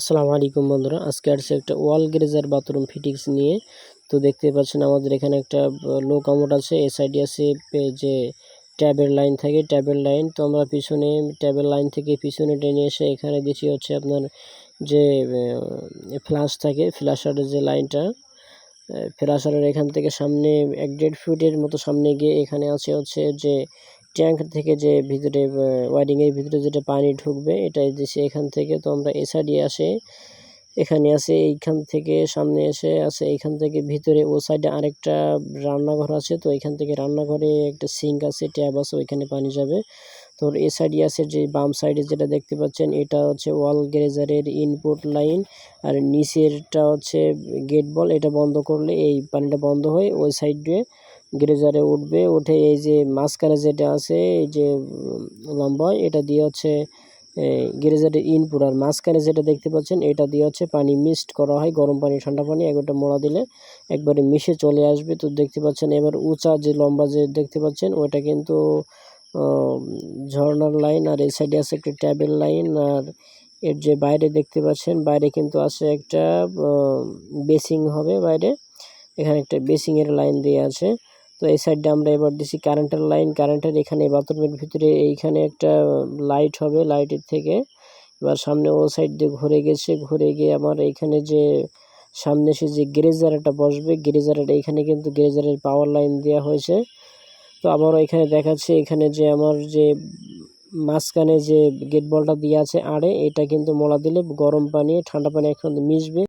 আসসালামু আলাইকুম বন্ধুরা, আজকে আসছে একটা ওয়াল গ্লেজার বাথরুম ফিটিংস নিয়ে। তো দেখতে পাচ্ছেন আমাদের এখানে একটা লো কমোড আছে, এ সাইডে আছে যে ট্যাবের লাইন থাকে, ট্যাবের লাইন। তো আমরা পিছনে ট্যাবের লাইন থেকে পিছনে টেনে এসে এখানে দিচ্ছি হচ্ছে আপনার যে ফ্লাশ থাকে, ফ্লাশারের যে লাইনটা, ফ্লাশারের এখান থেকে সামনে 1-1.5 ফুটের মতো সামনে গিয়ে এখানে আছে হচ্ছে যে ট্যাঙ্ক থেকে যে ভিতরে ওয়ারিংয়ের ভিতরে যেটা পানি ঢুকবে এটাই দিচ্ছে এখান থেকে। তো আমরা এ সাইডে আসে এখানে আছে, এইখান থেকে সামনে এসে আছে এইখান থেকে ভিতরে ও সাইডে আরেকটা রান্নাঘর আছে। তো এখান থেকে রান্নাঘরে একটা সিঙ্ক আছে, ট্যাব আছে, ওইখানে পানি যাবে। তো এ সাইডে আছে যে বাম সাইডে যেটা দেখতে পাচ্ছেন এটা হচ্ছে ওয়াল গ্লেজারের ইনপুট লাইন, আর নিচেরটা হচ্ছে গেট বল। এটা বন্ধ করলে এই পানিটা বন্ধ হয়ে ওই সাইড দিয়ে গ্লেজারে উঠবে, উঠে এই যে মাঝখানে যেটা আছে এই যে লম্বা এটা দিয়ে হচ্ছে গ্লেজারের ইনপুট, আর মাঝখানে যেটা দেখতে পাচ্ছেন এটা দিয়ে হচ্ছে পানি মিক্সড করা হয়, গরম পানি ঠান্ডা পানি একটা মোড়া দিলে একবারে মিশে চলে আসবে। তো দেখতে পাচ্ছেন এবার উঁচা যে লম্বা যে দেখতে পাচ্ছেন ওইটা কিন্তু ঝর্ণার লাইন, আর এই সাইডে আছে একটা ট্যাবের লাইন। আর এর যে বাইরে দেখতে পাচ্ছেন বাইরে কিন্তু আছে একটা বেসিং হবে বাইরে, এখানে একটা বেসিংয়ের লাইন দিয়ে আছে। তো এই সাইডে আমরা এবার দিছি কারেন্টের লাইন, কারেন্টের এখানে বাথরুমের ভিতরে এইখানে একটা লাইট হবে, লাইটের থেকে এবার সামনে ও সাইড দিয়ে ঘুরে গেছে, ঘুরে গিয়ে আমার এইখানে যে সামনে এসে যে গ্রেজারটা বসবে, গ্রেজারের এইখানে কিন্তু গ্রেজারের পাওয়ার লাইন দেওয়া হয়েছে। তো আবারও এখানে দেখাচ্ছে এখানে যে আমার যে মাঝখানে যে গেট বলটা দিয়ে আছে আড়ে, এটা কিন্তু মোড়া দিলে গরম পানি ঠান্ডা পানি একসঙ্গে মিশবে।